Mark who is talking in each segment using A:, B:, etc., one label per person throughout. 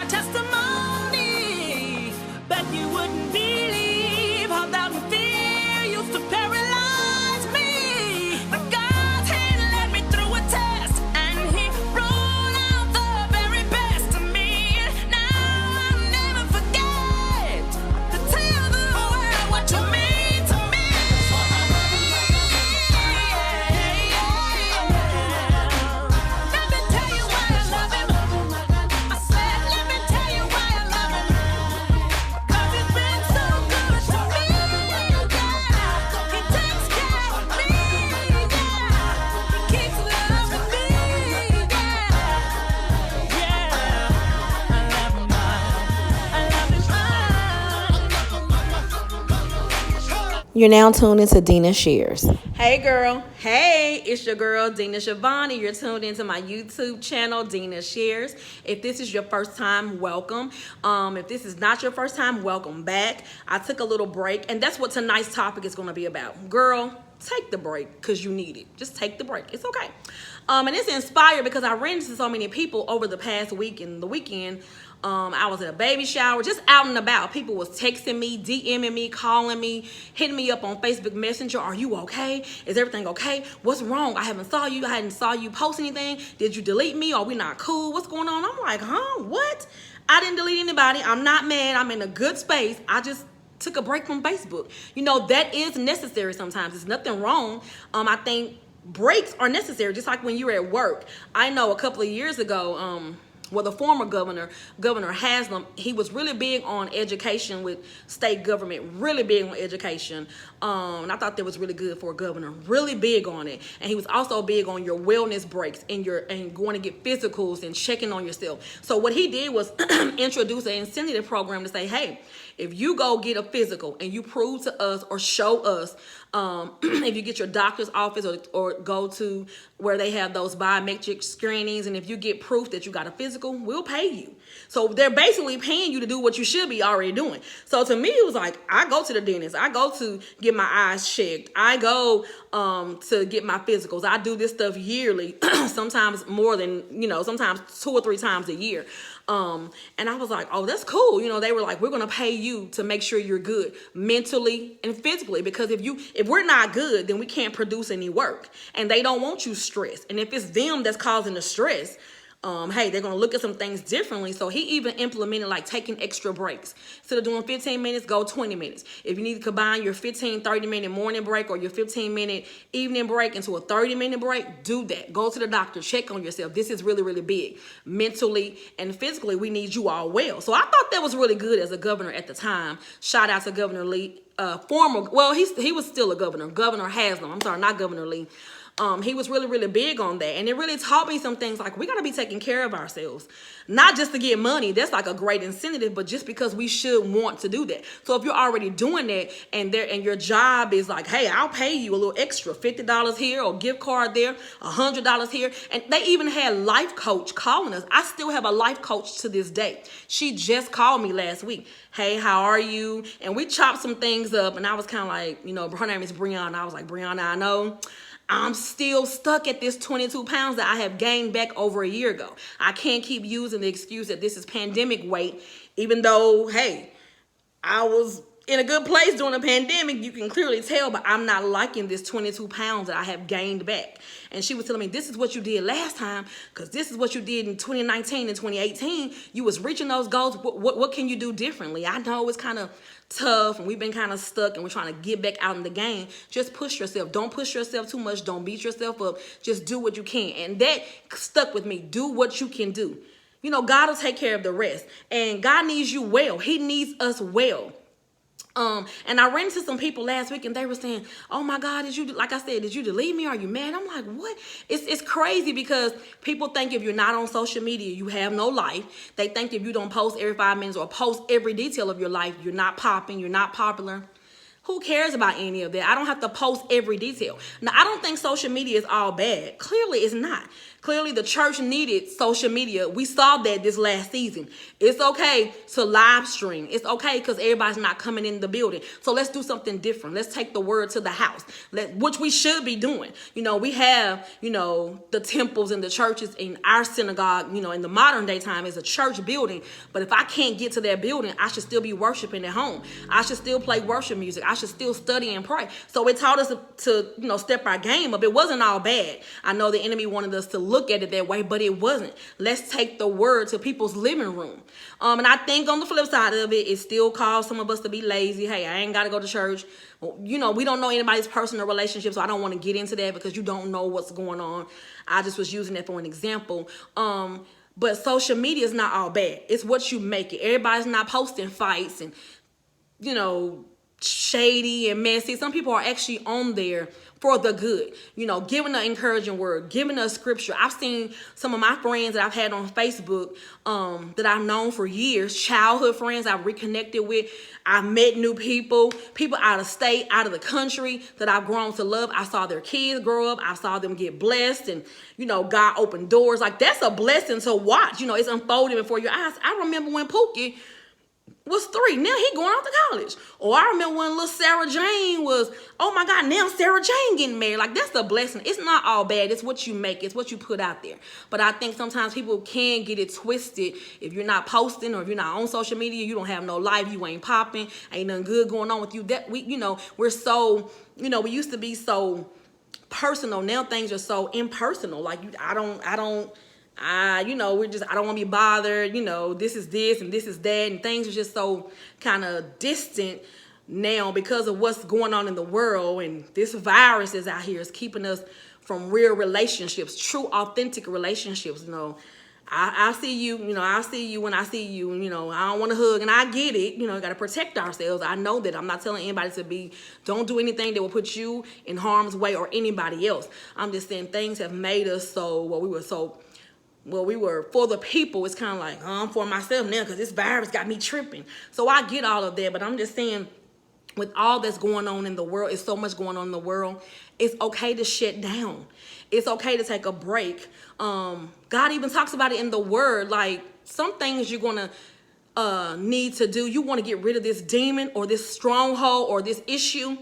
A: testimony. Bet you wouldn't believe how doubt and fear used to paralyze me. But God's hand led me through a test, and He rolled out the very best of me. Now I'll never forget to tell the world what you mean to me. Let me tell you why I love Him. I said, let me tell you why I love Him. 'Cause He's been so good to me, yeah. He takes care of me, yeah. He keeps loving me, yeah. Yeah, I love Him, I love Him.
B: You're now tuned into Dina Shares.
C: Hey girl, hey, it's your girl Dina Shavani. You're tuned into my YouTube channel, Dina Shares. If this is your first time, welcome. If this is not your first time, welcome back. I took a little break, and that's what tonight's topic is going to be about. Girl, take the break because you need it. Just take the break. It's okay. And it's inspired because I ran into so many people over the past week and the weekend. I was at a baby shower, just out and about. People was texting me, DMing me, calling me, hitting me up on Facebook Messenger. Are you okay? Is everything okay? What's wrong? I hadn't saw you post anything. Did you delete me? Are we not cool? What's going on? I'm like, huh? What? I didn't delete anybody. I'm not mad. I'm in a good space. I just took a break from Facebook. You know, that is necessary sometimes. There's nothing wrong. I think breaks are necessary, just like when you're at work. I know a couple of years ago, the former Governor Haslam, he was really big on education with state government, really big on education. And I thought that was really good for a governor, really big on it. And he was also big on your wellness breaks and going to get physicals and checking on yourself. So what he did was introduce an incentive program to say, hey, if you go get a physical and you prove to us or show us, if you get your doctor's office or go to where they have those biometric screenings, and if you get proof that you got a physical, we'll pay you. So they're basically paying you to do what you should be already doing. So to me, it was like, I go to the dentist, I go to get my eyes checked, I go to get my physicals. I do this stuff yearly, sometimes more than, sometimes 2 or 3 times a year. And I was like, oh, that's cool. They were like, we're going to pay you to make sure you're good mentally and physically, because if we're not good, then we can't produce any work, and they don't want you stressed. And if it's them that's causing the stress, hey, they're going to look at some things differently. So he even implemented like taking extra breaks. Instead of doing 15 minutes, go 20 minutes. If you need to combine your 30-minute morning break or your 15-minute evening break into a 30-minute break, do that. Go to the doctor, check on yourself. This is really, really big. Mentally and physically, we need you all well. So I thought that was really good as a governor at the time. Shout out to Governor Lee, he was still a governor. Governor Haslam. I'm sorry, not Governor Lee. He was really, really big on that. And it really taught me some things like we got to be taking care of ourselves, not just to get money. That's like a great incentive, but just because we should want to do that. So if you're already doing that and your job is like, hey, I'll pay you a little extra, $50 here or gift card there, $100 here. And they even had life coach calling us. I still have a life coach to this day. She just called me last week. Hey, how are you? And we chopped some things up, and I was kind of like, her name is Brianna. I was like, Brianna, I know I'm still stuck at this 22 pounds that I have gained back over a year ago. I can't keep using the excuse that this is pandemic weight, even though, hey, I was in a good place during the pandemic. You can clearly tell, but I'm not liking this 22 pounds that I have gained back. And she was telling me, this is what you did last time, because this is what you did in 2019 and 2018. You was reaching those goals. What can you do differently? I know it's kind of tough and we've been kind of stuck and we're trying to get back out in the game. Just push yourself. Don't push yourself too much. Don't beat yourself up. Just do what you can. And that stuck with me. Do what you can do. God will take care of the rest. And God needs you well. He needs us well. And I ran into some people last week and they were saying, oh my God, did you delete me? Are you mad? I'm like, what? It's crazy because people think if you're not on social media, you have no life. They think if you don't post every 5 minutes or post every detail of your life, you're not popping, you're not popular. Who cares about any of that? I don't have to post every detail. Now, I don't think social media is all bad. Clearly, it's not. Clearly, the church needed social media. We saw that this last season. It's okay to live stream. It's okay because everybody's not coming in the building. So let's do something different. Let's take the word to the house, which we should be doing. We have, the temples and the churches in our synagogue, in the modern day time is a church building. But if I can't get to that building, I should still be worshiping at home. I should still play worship music. I should still study and pray. So it taught us to step our game up. It wasn't all bad. I know the enemy wanted us to look at it that way, but it wasn't. Let's take the word to people's living room. And I think on the flip side of it, it still caused some of us to be lazy. Hey, I ain't got to go to church. We don't know anybody's personal relationship, so I don't want to get into that because you don't know what's going on. I just was using that for an example. But social media is not all bad. It's what you make it. Everybody's not posting fights and, shady and messy. Some people are actually on there for the good, giving an encouraging word, giving a scripture. I've seen some of my friends that I've had on Facebook that I've known for years, childhood friends I've reconnected with. I've met new people out of state, out of the country that I've grown to love. I saw their kids grow up. I saw them get blessed and, God opened doors. Like, that's a blessing to watch. It's unfolding before your eyes. I remember when Pookie was 3. Now he going off to college. Or I remember when little Sarah Jane was, oh my God, now Sarah Jane getting married. Like, that's a blessing. It's not all bad. It's what you make. It's what you put out there. But I think sometimes people can get it twisted. If you're not posting or if you're not on social media, you don't have no life. You ain't popping. Ain't nothing good going on with you. That we're so, we used to be so personal. Now things are so impersonal. Like, I don't I don't want to be bothered, this is this and this is that, and things are just so kind of distant now because of what's going on in the world, and this virus is out here is keeping us from real relationships, true, authentic relationships. I'll see you, I'll see you when I see you, and, I don't want to hug, and I get it, got to protect ourselves. I know that. I'm not telling anybody don't do anything that will put you in harm's way or anybody else. I'm just saying things have made us we were for the people. It's kind of like, I'm for myself now because this virus got me tripping. So I get all of that, but I'm just saying with all that's going on in the world, it's so much going on in the world, it's okay to shut down. It's okay to take a break. God even talks about it in the word, like some things you're going to need to do. You want to get rid of this demon or this stronghold or this issue.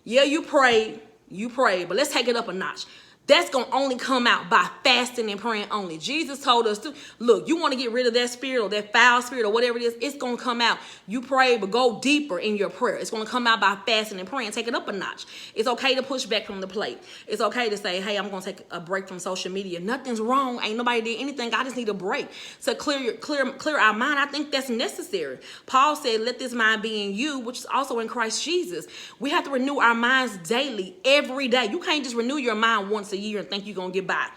C: Yeah, you pray, but let's take it up a notch. That's going to only come out by fasting and praying only. Jesus told us to, look, you want to get rid of that spirit or that foul spirit or whatever it is, it's going to come out. You pray, but go deeper in your prayer. It's going to come out by fasting and praying. Take it up a notch. It's okay to push back from the plate. It's okay to say, hey, I'm going to take a break from social media. Nothing's wrong. Ain't nobody did anything. I just need a break to clear our mind. I think that's necessary. Paul said, let this mind be in you, which is also in Christ Jesus. We have to renew our minds daily, every day. You can't just renew your mind once a year and think you're going to get by.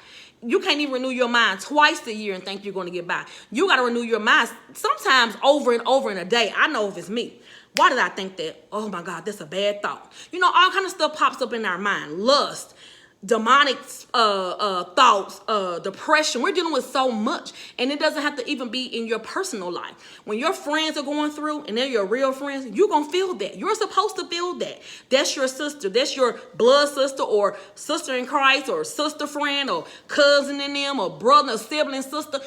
C: You can't even renew your mind twice a year and think you're going to get by. You got to renew your mind sometimes over and over in a day. I know if it's me. Why did I think that? Oh my God, that's a bad thought. All kind of stuff pops up in our mind. Lust, demonic thoughts, depression. We're dealing with so much, and it doesn't have to even be in your personal life. When your friends are going through and they're your real friends, you're gonna feel that. You're supposed to feel that. That's your sister. That's your blood sister or sister in Christ or sister friend or cousin in them or brother or sibling sister.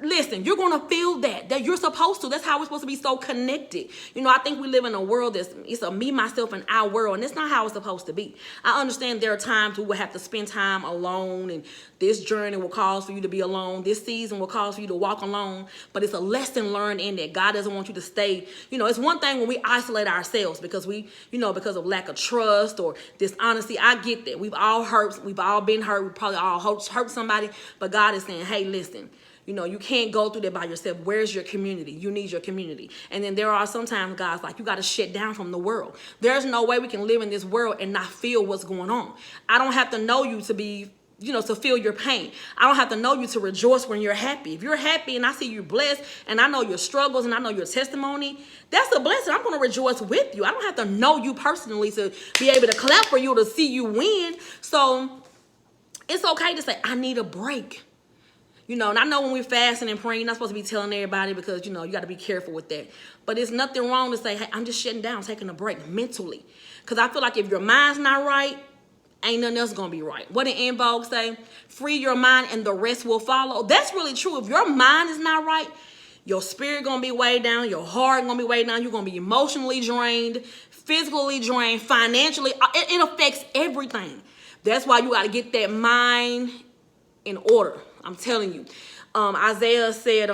C: Listen, you're gonna feel that you're supposed to. That's how we're supposed to be so connected. I think we live in a world it's a me, myself, and our world, and it's not how it's supposed to be. I understand there are times we will have to spend time alone, and this journey will cause for you to be alone. This season will cause for you to walk alone, but it's a lesson learned in that. God doesn't want you to stay. It's one thing when we isolate ourselves because because of lack of trust or dishonesty. I get that. We've all hurt. We've all been hurt. We probably all hurt somebody, but God is saying, hey, listen, you can't go through that by yourself. Where's your community? You need your community. And then there are sometimes, guys, like you got to shut down from the world. There's no way we can live in this world and not feel what's going on. I don't have to know you to be, to feel your pain. I don't have to know you to rejoice when you're happy. If you're happy and I see you blessed and I know your struggles and I know your testimony, that's a blessing. I'm going to rejoice with you. I don't have to know you personally to be able to clap for you, to see you win. So it's okay to say, I need a break. You know, and I know when we're fasting and praying, you're not supposed to be telling everybody because, you know, you got to be careful with that. But it's nothing wrong to say, hey, I'm just shutting down, taking a break mentally. Because I feel like if your mind's not right, ain't nothing else going to be right. What did En Vogue say? Free your mind and the rest will follow. That's really true. If your mind is not right, your spirit going to be weighed down. Your heart going to be weighed down. You're going to be emotionally drained, physically drained, financially. It affects everything. That's why you got to get that mind in order. I'm telling you. Isaiah said,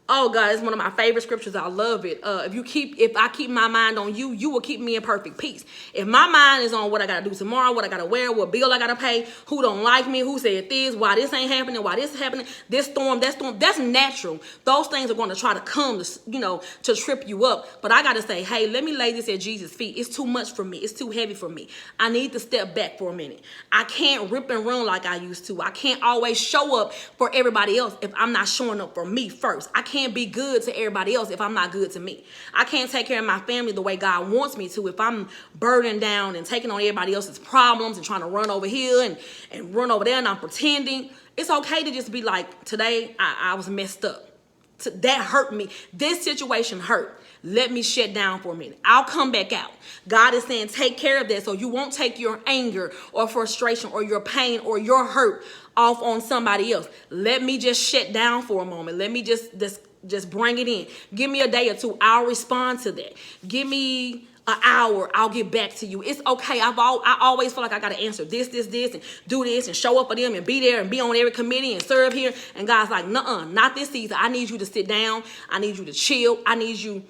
C: oh God, it's one of my favorite scriptures. I love it. If I keep my mind on you, you will keep me in perfect peace. If my mind is on what I gotta do tomorrow, what I gotta wear, what bill I gotta pay, who don't like me, who said this, why this ain't happening, why this is happening, this storm, that's natural. Those things are going to try to come to, you know, to trip you up. But I gotta say, hey, let me lay this at Jesus' feet. It's too much for me. It's too heavy for me. I need to step back for a minute. I can't rip and run like I used to. I can't always show up for everybody else if I'm not showing up for me first. I can't be good to everybody else if I'm not good to me. I can't take care of my family the way God wants me to if I'm burdened down and taking on everybody else's problems and trying to run over here and run over there and I'm pretending. It's okay to just be like, today I was messed up. That hurt me. This situation hurt. Let me shut down for a minute. I'll come back out. God is saying take care of that so you won't take your anger or frustration or your pain or your hurt off on somebody else. Let me just shut down for a moment. Let me just bring it in. Give me a day or two. I'll respond to that. Give me an hour. I'll get back to you. It's okay. I always feel like I got to answer this, and do this and show up for them and be there and be on every committee and serve here. And God's like, nuh-uh, not this season. I need you to sit down. I need you to chill. I need you.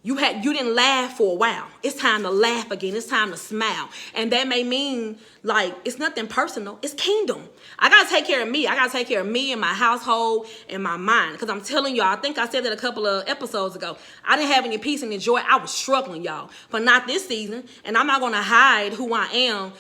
C: You didn't laugh for a while. It's time to laugh again. It's time to smile. And that may mean like it's nothing personal. It's kingdom. I got to take care of me. I got to take care of me and my household and my mind. Because I'm telling y'all, I think I said that a couple of episodes ago. I didn't have any peace and joy. I was struggling, y'all. But not this season. And I'm not going to hide who I am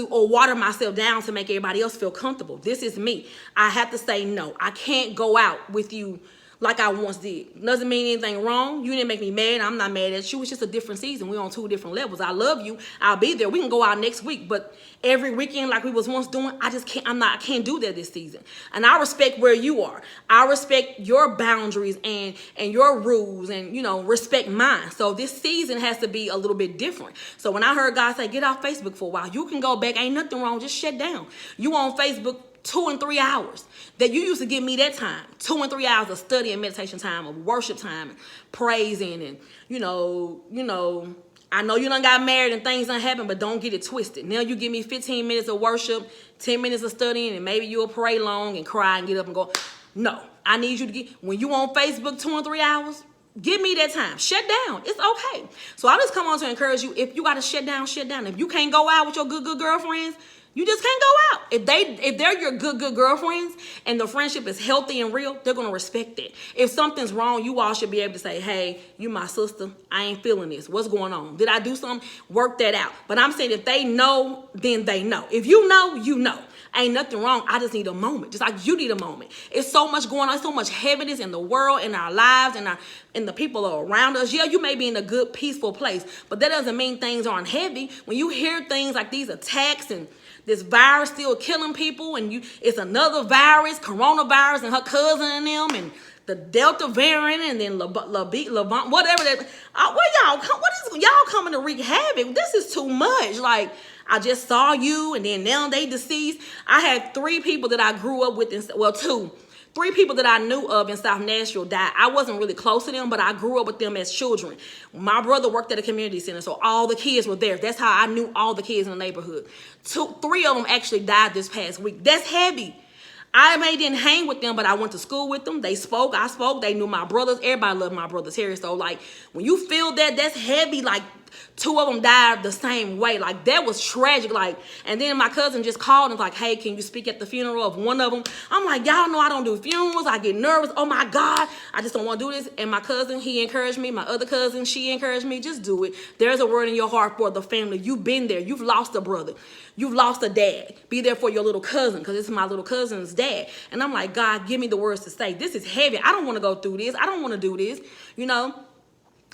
C: or water myself down to make everybody else feel comfortable. This is me. I have to say no. I can't go out with you like I once did. Doesn't mean anything wrong. You didn't make me mad. I'm not mad at you. It's just a different season. We're on two different levels. I love you. I'll be there. We can go out next week. But every weekend like we was once doing, I just can't. I can't do that this season. And I respect where you are. I respect your boundaries and your rules and, you know, respect mine. So this season has to be a little bit different. So when I heard God say, get off Facebook for a while, you can go back. Ain't nothing wrong. Just shut down. You on Facebook 2 and 3 hours. That you used to give me that time. 2 and 3 hours of study and meditation time, of worship time, and praising, and you know, I know you done got married and things done happen, but don't get it twisted. Now you give me 15 minutes of worship, 10 minutes of studying, and maybe you'll pray long and cry and get up and go. No, I need you to get, when you on Facebook 2 and 3 hours, give me that time. Shut down. It's okay. So I just come on to encourage you. If you got to shut down, shut down. If you can't go out with your good girlfriends, you just can't go out. If they're your good girlfriends and the friendship is healthy and real, they're going to respect that. If something's wrong, you all should be able to say, hey, you my sister. I ain't feeling this. What's going on? Did I do something? Work that out. But I'm saying if they know, then they know. If you know, you know. Ain't nothing wrong. I just need a moment. Just like you need a moment. It's so much going on. So much heaviness in the world, in our lives, and the people around us. Yeah, you may be in a good, peaceful place, but that doesn't mean things aren't heavy. When you hear things like these attacks and this virus still killing people, and it's another virus, coronavirus, and her cousin and them, and the Delta variant, and then Levant, whatever that. Y'all coming to wreak havoc? This is too much. Like, I just saw you, and then now they deceased. I had 3 people that I grew up with, 3 people that I knew of in South Nashville died. I wasn't really close to them, but I grew up with them as children. My brother worked at a community center, so all the kids were there. That's how I knew all the kids in the neighborhood. 3 of them actually died this past week. That's heavy. I didn't hang with them, but I went to school with them. They spoke, I spoke. They knew my brothers. Everybody loved my brothers here. So, like, when you feel that, that's heavy. Like, 2 of them died the same way. Like, that was tragic. Like, and then my cousin just called and was like, hey, can you speak at the funeral of one of them? I'm like, y'all know I don't do funerals. I get nervous. Oh, my God. I just don't want to do this. And my cousin, he encouraged me. My other cousin, she encouraged me. Just do it. There's a word in your heart for the family. You've been there. You've lost a brother. You've lost a dad. Be there for your little cousin, because this is my little cousin's dad. And I'm like, God, give me the words to say. This is heavy. I don't want to go through this. I don't want to do this. You know,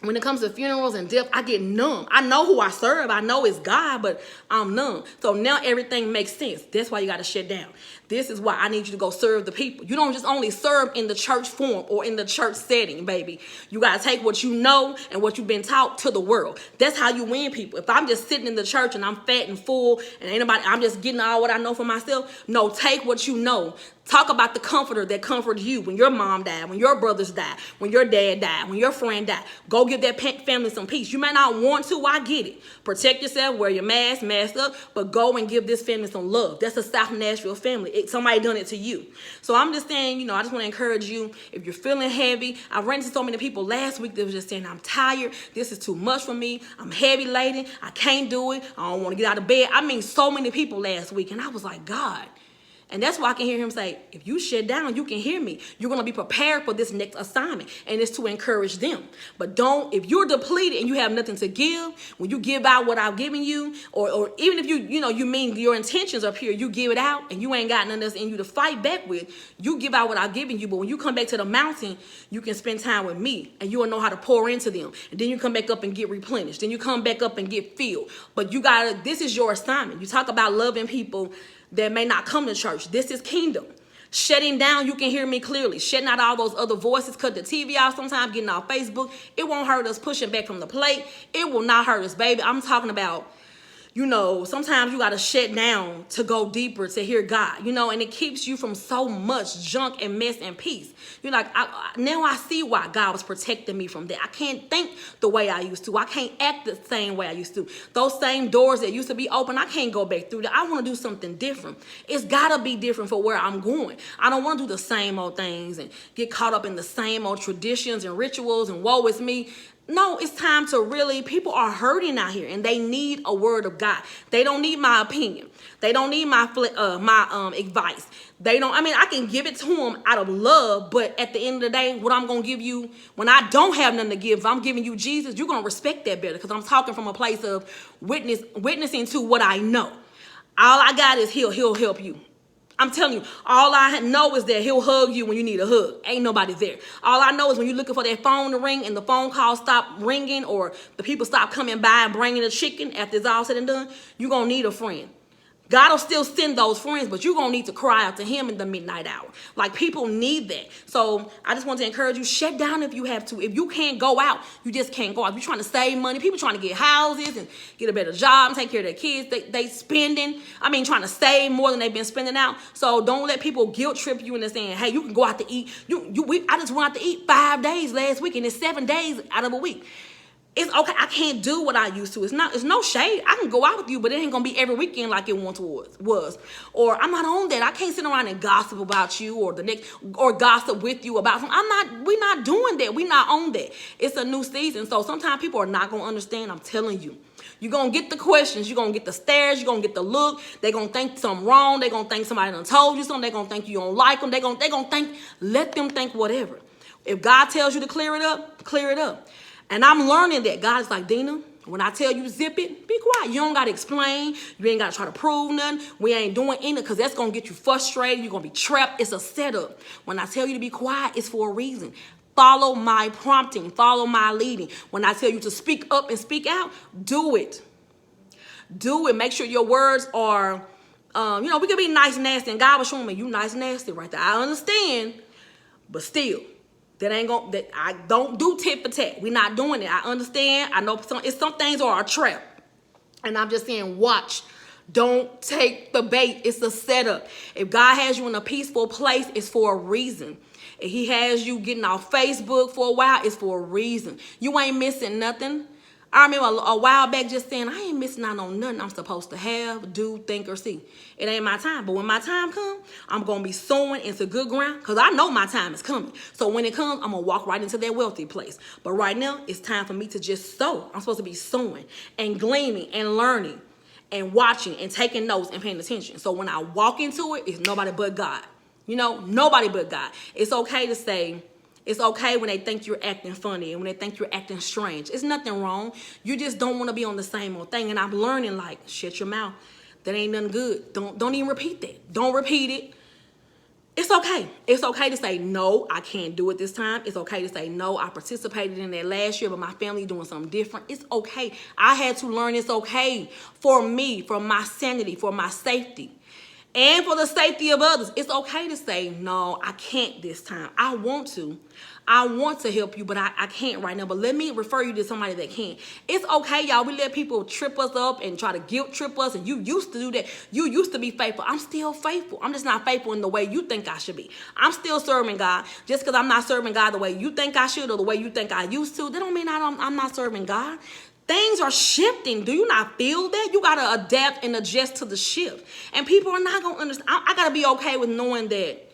C: when it comes to funerals and death, I get numb. I know who I serve. I know it's God, but I'm numb. So now everything makes sense. That's why you got to shut down. this is why I need you to go serve the people. You don't just only serve in the church form or in the church setting, baby. You got to take what you know and what you've been taught to the world. That's how you win people. If I'm just sitting in the church and I'm fat and full and I'm just getting all what I know for myself. No, take what you know. Talk about the comforter that comforted you when your mom died, when your brothers died, when your dad died, when your friend died. Go give that family some peace. You may not want to, I get it. Protect yourself, wear your mask up, but go and give this family some love. That's a South Nashville family. Somebody done it to you. So I'm just saying, I just want to encourage you, if you're feeling heavy. I ran into so many people last week that was just saying, I'm tired. This is too much for me. I'm heavy laden. I can't do it. I don't want to get out of bed. I mean, so many people last week. And I was like, God. And that's why I can hear him say, if you shut down, you can hear me. You're going to be prepared for this next assignment. And it's to encourage them. But if you're depleted and you have nothing to give, when you give out what I've given you, or even if you mean your intentions are pure, you give it out and you ain't got nothing else in you to fight back with, you give out what I've given you. But when you come back to the mountain, you can spend time with me and you will know how to pour into them. And then you come back up and get replenished. Then you come back up and get filled. But this is your assignment. You talk about loving people that may not come to church. This is kingdom. Shutting down, you can hear me clearly. Shutting out all those other voices, cut the TV out sometimes, getting off Facebook. It won't hurt us pushing back from the plate. It will not hurt us, baby. I'm talking about, sometimes you got to shut down to go deeper, to hear God, and it keeps you from so much junk and mess and peace. You're like, now I see why God was protecting me from that. I can't think the way I used to. I can't act the same way I used to. Those same doors that used to be open, I can't go back through that. I want to do something different. It's got to be different for where I'm going. I don't want to do the same old things and get caught up in the same old traditions and rituals and woe is me. No, it's time to people are hurting out here and they need a word of God. They don't need my opinion. They don't need my advice. I can give it to them out of love, but at the end of the day, what I'm going to give you when I don't have nothing to give, if I'm giving you Jesus, you're going to respect that better because I'm talking from a place of witnessing to what I know. All I got is he'll help you. I'm telling you, all I know is that he'll hug you when you need a hug. Ain't nobody there. All I know is when you're looking for that phone to ring and the phone call stop ringing or the people stop coming by and bringing the chicken after it's all said and done, you're going to need a friend. God will still send those friends, but you're going to need to cry out to him in the midnight hour. Like, people need that. So I just want to encourage you, shut down if you have to. If you can't go out, you just can't go out. If you're trying to save money, people trying to get houses and get a better job and take care of their kids. They trying to save more than they've been spending out. So don't let people guilt trip you into saying, hey, you can go out to eat. I just went out to eat 5 days last week and it's 7 days out of a week. It's okay. I can't do what I used to. It's no shade. I can go out with you, but it ain't gonna be every weekend like it once was. Or I'm not on that. I can't sit around and gossip about you or gossip with you about something. We're not doing that. We're not on that. It's a new season. So sometimes people are not gonna understand. I'm telling you. You're gonna get the questions, you're gonna get the stares, you're gonna get the look. They're gonna think something wrong, they're gonna think somebody done told you something, they're gonna think you don't like them, they're gonna think, let them think whatever. If God tells you to clear it up, clear it up. And I'm learning that God is like, Dina, when I tell you zip it, be quiet. You don't got to explain. You ain't got to try to prove nothing. We ain't doing anything because that's going to get you frustrated. You're going to be trapped. It's a setup. When I tell you to be quiet, it's for a reason. Follow my prompting. Follow my leading. When I tell you to speak up and speak out, do it. Do it. Make sure your words are, we can be nice and nasty. And God was showing me, you nice and nasty right there. I understand, but still. That I don't do tit for tat. We're not doing it. I understand. I know some things are a trap. And I'm just saying, watch. Don't take the bait. It's a setup. If God has you in a peaceful place, it's for a reason. If he has you getting off Facebook for a while, it's for a reason. You ain't missing nothing. I remember a while back just saying, I ain't missing out on nothing I'm supposed to have, do, think, or see. It ain't my time. But when my time comes, I'm going to be sowing into good ground because I know my time is coming. So when it comes, I'm going to walk right into that wealthy place. But right now, it's time for me to just sow. I'm supposed to be sowing and gleaning and learning and watching and taking notes and paying attention. So when I walk into it, it's nobody but God. Nobody but God. It's okay to say, it's okay when they think you're acting funny and when they think you're acting strange. It's nothing wrong. You just don't want to be on the same old thing. And I'm learning, like, shut your mouth. That ain't nothing good. Don't even repeat that. Don't repeat it. It's okay. It's okay to say, no, I can't do it this time. It's okay to say, no, I participated in that last year, but my family doing something different. It's okay. I had to learn it's okay for me, for my sanity, for my safety. and for the safety of others. It's okay to say, no, I can't this time. I want to help you, but I can't right now. But let me refer you to somebody that can. It's okay, y'all. We let people trip us up and try to guilt trip us, and you used to do that. You used to be faithful. I'm still faithful. I'm just not faithful in the way you think I should be. I'm still serving God. Just because I'm not serving God the way you think I should or the way you think I used to, that don't mean I'm not serving God. Things are shifting. Do you not feel that? You got to adapt and adjust to the shift. And people are not going to understand. I got to be okay with knowing that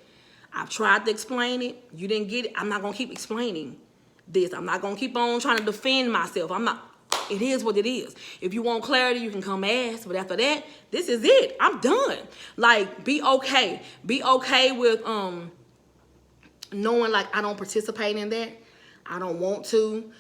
C: I've tried to explain it. You didn't get it. I'm not going to keep explaining this. I'm not going to keep on trying to defend myself. It is what it is. If you want clarity, you can come ask. But after that, this is it. I'm done. Like, be okay. Be okay with knowing, like, I don't participate in that. I don't want to.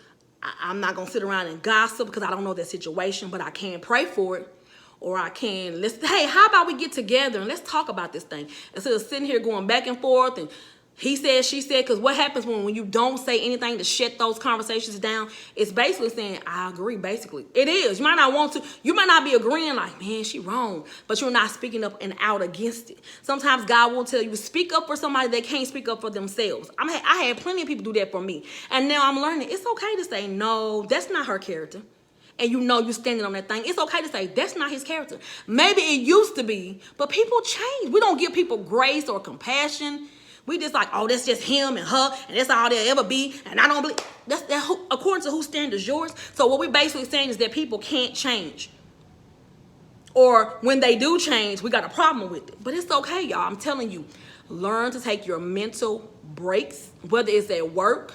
C: I'm not going to sit around and gossip because I don't know that situation, but I can pray for it. Or I can, hey, how about we get together and let's talk about this thing? Instead of sitting here going back and forth and he said, she said, because what happens when you don't say anything to shut those conversations down, it's basically saying, I agree, basically. It is. You might not want to. You might not be agreeing like, man, she wrong. But you're not speaking up and out against it. Sometimes God will tell you, speak up for somebody that can't speak up for themselves. I had plenty of people do that for me. And now I'm learning it's okay to say, no, that's not her character. And you know you're standing on that thing. It's okay to say, that's not his character. Maybe it used to be, but people change. We don't give people grace or compassion. We just like, oh, that's just him and her, and that's all they'll ever be. And I don't believe, according to whose standards, yours. So what we're basically saying is that people can't change. Or when they do change, we got a problem with it. But it's okay, y'all. I'm telling you, learn to take your mental breaks, whether it's at work,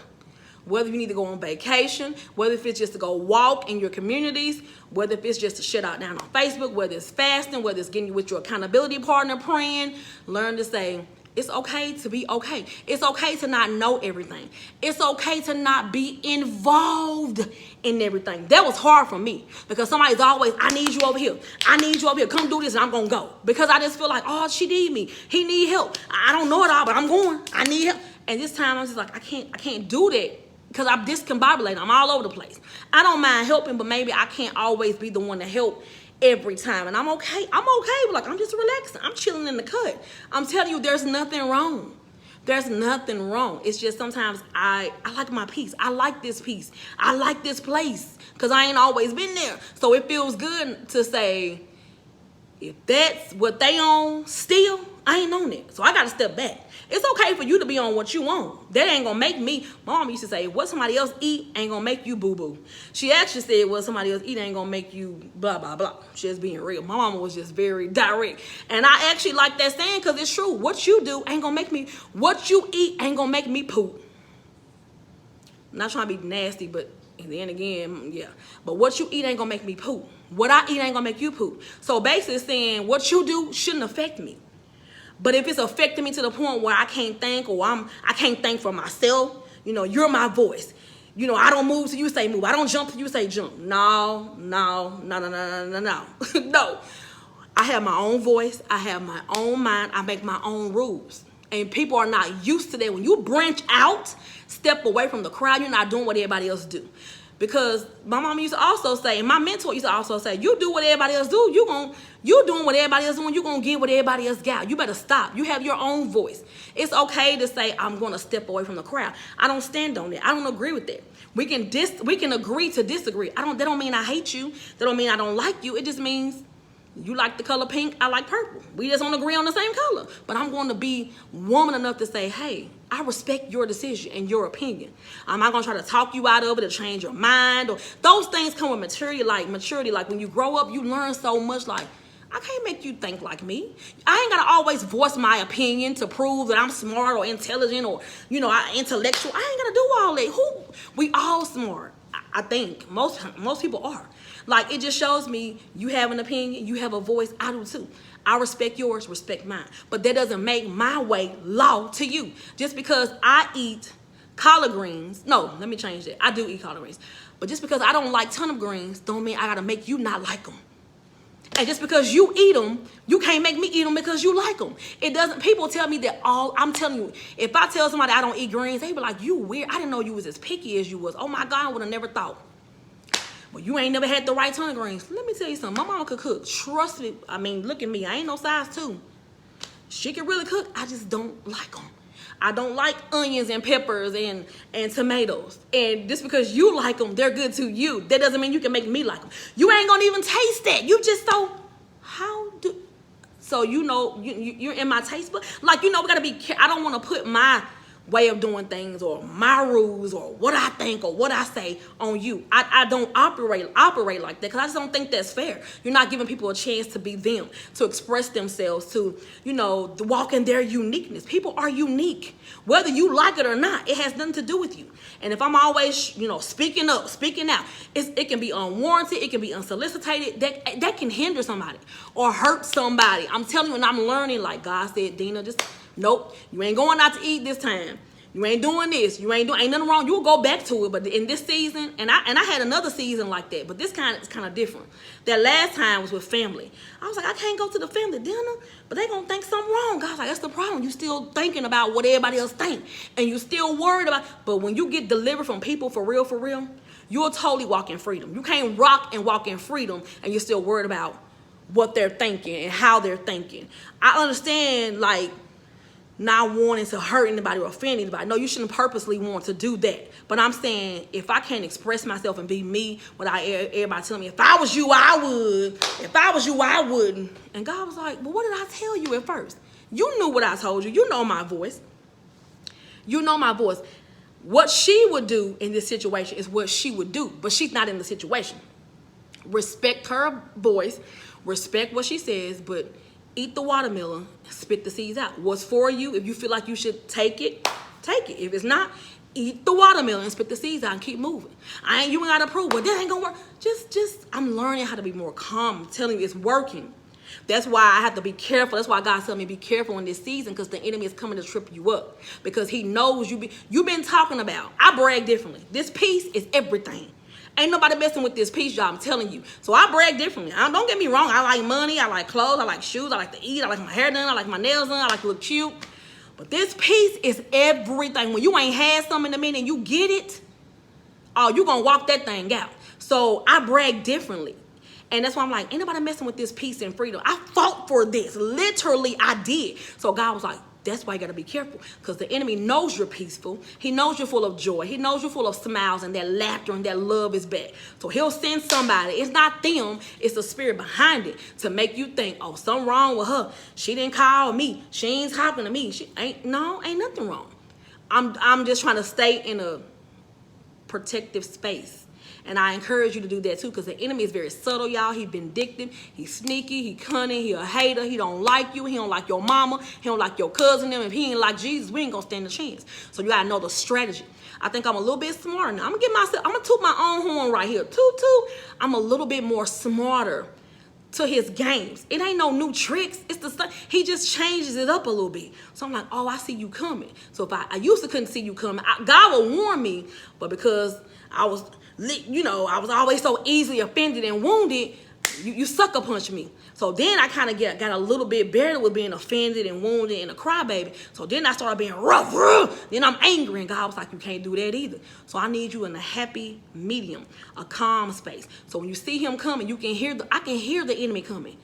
C: whether you need to go on vacation, whether if it's just to go walk in your communities, whether if it's just to shut out down on Facebook, whether it's fasting, whether it's getting you with your accountability partner praying, learn to say, it's okay to be okay. It's okay to not know everything. It's okay to not be involved in everything. That was hard for me because somebody's always, I need you over here. I need you over here. Come do this and I'm going to go. Because I just feel like, oh, she need me. He need help. I don't know it all, but I'm going. I need help. And this time I'm just like, I can't do that. Because I'm discombobulated. I'm all over the place. I don't mind helping, but maybe I can't always be the one to help every time. And I'm okay. I'm okay. Like, I'm just relaxing. I'm chilling in the cut. I'm telling you, there's nothing wrong. There's nothing wrong. It's just sometimes I like my peace. I like this peace. I like this place. Because I ain't always been there. So it feels good to say, if that's what they on still, I ain't on it. So I got to step back. It's okay for you to be on what you want. That ain't going to make me. My mom used to say, what somebody else eat ain't going to make you boo-boo. She actually said, what somebody else eat ain't going to make you blah, blah, blah. She just being real. My mama was just very direct. And I actually like that saying because it's true. What you do ain't going to make me. What you eat ain't going to make me poop. I'm not trying to be nasty, but then again, yeah. But what you eat ain't going to make me poop. What I eat ain't going to make you poop. So basically saying what you do shouldn't affect me. But if it's affecting me to the point where I can't think or I can't think for myself, you know, you're my voice. You know, I don't move till you say move. I don't jump till you say jump. No. No. I have my own voice. I have my own mind. I make my own rules. And people are not used to that. When you branch out, step away from the crowd, you're not doing what everybody else do. Because my mom used to also say, and my mentor used to also say, you do what everybody else do, you doing what everybody else doing, you're going to get what everybody else got. You better stop. You have your own voice. It's okay to say, I'm going to step away from the crowd. I don't stand on that. I don't agree with that. We can agree to disagree. That don't mean I hate you. That don't mean I don't like you. It just means you like the color pink, I like purple. We just don't agree on the same color. But I'm going to be woman enough to say, hey, I respect your decision and your opinion. I'm not going to try to talk you out of it or change your mind. Or those things come with maturity. Like when you grow up, you learn so much. Like, I can't make you think like me. I ain't got to always voice my opinion to prove that I'm smart or intelligent or, you know, intellectual. I ain't got to do all that. We all smart. I think most people are. Like, it just shows me you have an opinion, you have a voice, I do too. I respect yours, respect mine. But that doesn't make my way law to you. Just because I eat collard greens, no, let me change that. I do eat collard greens. But just because I don't like turnip greens, don't mean I gotta make you not like them. And just because you eat them, you can't make me eat them because you like them. It doesn't, people tell me that I'm telling you, if I tell somebody I don't eat greens, they be like, you weird. I didn't know you was as picky as you was. Oh my God, I would have never thought. Well, you ain't never had the right turnip greens. Let me tell you something. My mama could cook. Trust me. I mean, look at me. I ain't no size 2. She can really cook. I just don't like them. I don't like onions and peppers and tomatoes. And just because you like them, they're good to you. That doesn't mean you can make me like them. You ain't gonna even taste that. You just so you're in my taste bud. Like, we gotta be I don't want to put my way of doing things or my rules or what I think or what I say on you. I don't operate like that, because I just don't think that's fair. You're not giving people a chance to be them, to express themselves, to to walk in their uniqueness. People are unique, whether you like it or not. It has nothing to do with you. And if I'm always speaking up, speaking out, it can be unwarranted, it can be unsolicited. That can hinder somebody or hurt somebody. I'm telling you, and I'm learning, like God said, Dina, just nope, you ain't going out to eat this time. You ain't doing this. Ain't nothing wrong. You'll go back to it. But in this season, and I had another season like that, but this is kind of different. That last time was with family. I was like, I can't go to the family dinner, but they gonna think something wrong. I was like, that's the problem. You still thinking about what everybody else think, and you still worried about. But when you get delivered from people for real, you'll totally walk in freedom. You can't rock and walk in freedom, and you're still worried about what they're thinking and how they're thinking. I understand, like, not wanting to hurt anybody or offend anybody. No, you shouldn't purposely want to do that. But I'm saying, if I can't express myself and be me without everybody telling me, if I was you, I would. If I was you, I wouldn't. And God was like, well, what did I tell you at first? You knew what I told you. You know my voice. You know my voice. What she would do in this situation is what she would do. But she's not in the situation. Respect her voice. Respect what she says, but eat the watermelon, spit the seeds out. What's for you, if you feel like you should take it, take it. If it's not, eat the watermelon, spit the seeds out, and keep moving. You ain't gotta prove, but that ain't gonna work. I'm learning how to be more calm. I'm telling you, it's working. That's why I have to be careful. That's why God told me be careful in this season, because the enemy is coming to trip you up. Because he knows you've been talking about. I brag differently. This peace is everything. Ain't nobody messing with this peace, y'all. I'm telling you. So I brag differently. Don't get me wrong. I like money. I like clothes. I like shoes. I like to eat. I like my hair done. I like my nails done. I like to look cute. But this peace is everything. When you ain't had something in a minute and you get it, you going to walk that thing out. So I brag differently. And that's why I'm like, ain't nobody messing with this peace and freedom. I fought for this. Literally, I did. So God was like, that's why you got to be careful, because the enemy knows you're peaceful. He knows you're full of joy. He knows you're full of smiles, and that laughter and that love is back. So he'll send somebody. It's not them. It's the spirit behind it to make you think, oh, something wrong with her. She didn't call me. She ain't talking to me. Ain't nothing wrong. I'm just trying to stay in a protective space. And I encourage you to do that too, because the enemy is very subtle, y'all. He's vindictive. He's sneaky. He cunning. He a hater. He don't like you. He don't like your mama. He don't like your cousin. If he ain't like Jesus, we ain't gonna stand a chance. So you gotta know the strategy. I think I'm a little bit smarter now. I'm gonna toot my own horn right here. Toot. I'm a little bit more smarter to his games. It ain't no new tricks. It's the stuff. He just changes it up a little bit. So I'm like, oh, I see you coming. So if I used to couldn't see you coming, God will warn me, but because I was always so easily offended and wounded, you sucker punch me. So then I kind of got a little bit better with being offended and wounded and a crybaby. So then I started being rough. Then I'm angry, and God was like, you can't do that either. So I need you in a happy medium, a calm space. So when you see him coming, I can hear the enemy coming.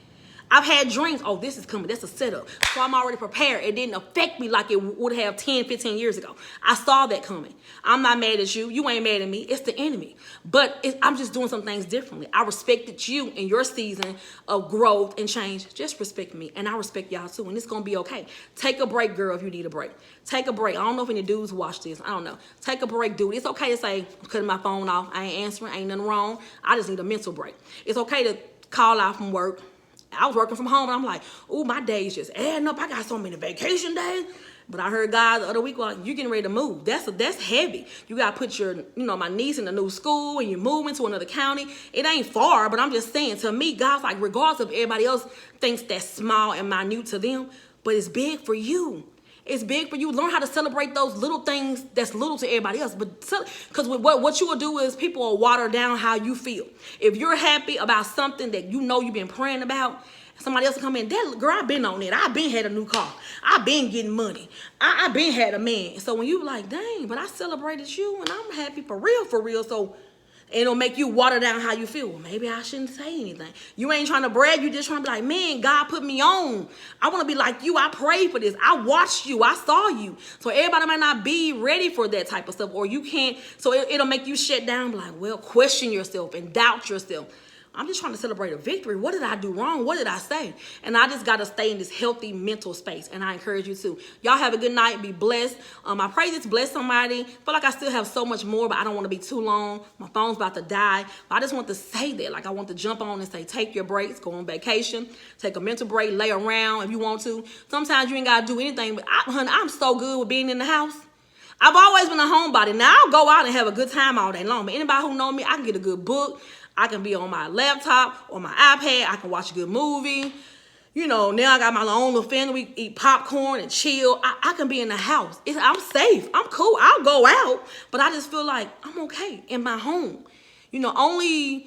C: I've had dreams, oh, this is coming. That's a setup. So I'm already prepared. It didn't affect me like it would have 10, 15 years ago. I saw that coming. I'm not mad at you. You ain't mad at me. It's the enemy. But I'm just doing some things differently. I respected you in your season of growth and change. Just respect me. And I respect y'all too. And it's going to be okay. Take a break, girl, if you need a break. Take a break. I don't know if any dudes watch this. I don't know. Take a break, dude. It's okay to say, I'm cutting my phone off. I ain't answering. Ain't nothing wrong. I just need a mental break. It's okay to call out from work. I was working from home, and I'm like, ooh, my days just adding up. I got so many vacation days. But I heard God the other week, like, you're getting ready to move. That's heavy. You got to put my niece in a new school, and you're moving to another county. It ain't far, but I'm just saying, to me, God's like, regardless of everybody else thinks that's small and minute to them, but it's big for you. It's big for you. Learn how to celebrate those little things that's little to everybody else. But because what you will do is people will water down how you feel. If you're happy about something that you know you've been praying about, somebody else will come in, girl, I've been on it. I've been had a new car. I've been getting money. I've been had a man. So when you like, dang, but I celebrated you and I'm happy for real. So It'll make you water down how you feel. Well, maybe I shouldn't say anything. You ain't trying to brag. You just trying to be like, man, God put me on. I want to be like you. I prayed for this. I watched you. I saw you. So everybody might not be ready for that type of stuff, or you can't. So it'll make you shut down. Be like, well, question yourself and doubt yourself. I'm just trying to celebrate a victory. What did I do wrong? What did I say? And I just got to stay in this healthy mental space. And I encourage you to. Y'all have a good night. Be blessed. I pray this bless somebody. Feel like I still have so much more, but I don't want to be too long. My phone's about to die. But I just want to say that. Like, I want to jump on and say, take your breaks. Go on vacation. Take a mental break. Lay around if you want to. Sometimes you ain't got to do anything. But, honey, I'm so good with being in the house. I've always been a homebody. Now, I'll go out and have a good time all day long. But anybody who know me, I can get a good book. I can be on my laptop or my iPad. I can watch a good movie. You know, now I got my own little family. We eat popcorn and chill. I can be in the house. I'm safe. I'm cool. I'll go out. But I just feel like I'm okay in my home. You know, only,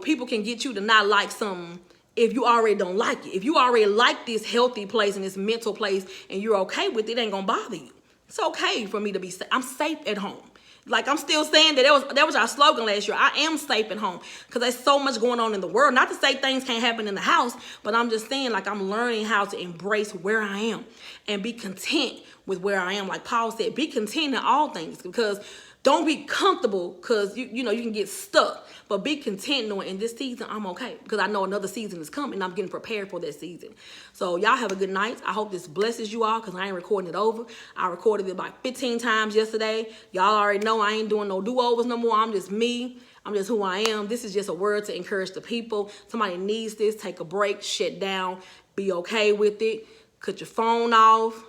C: people can get you to not like something if you already don't like it. If you already like this healthy place and this mental place and you're okay with it, it ain't going to bother you. It's okay for me to be safe. I'm safe at home. Like, I'm still saying that was our slogan last year. I am safe at home because there's so much going on in the world. Not to say things can't happen in the house, but I'm just saying, like, I'm learning how to embrace where I am and be content with where I am. Like Paul said, be content in all things, because don't be comfortable, because you can get stuck. But be content knowing in this season I'm okay, because I know another season is coming and I'm getting prepared for that season. So y'all have a good night. I hope this blesses you all, because I ain't recording it over. I recorded it about 15 times yesterday. Y'all already know I ain't doing no do-overs no more. I'm just me. I'm just who I am. This is just a word to encourage the people. Somebody needs this. Take a break. Shut down. Be okay with it. Cut your phone off.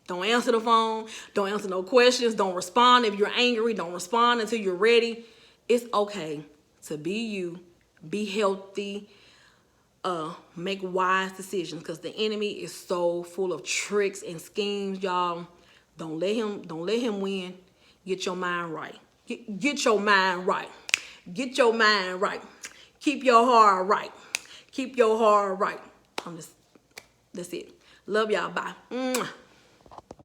C: Don't answer the phone. Don't answer no questions. Don't respond. If you're angry, don't respond until you're ready. It's okay to be you. Be healthy. Make wise decisions, because the enemy is so full of tricks and schemes, y'all. Don't let him win. Get your mind right. Get your mind right. Get your mind right. Keep your heart right. Keep your heart right. That's it. Love y'all. Bye. Mwah.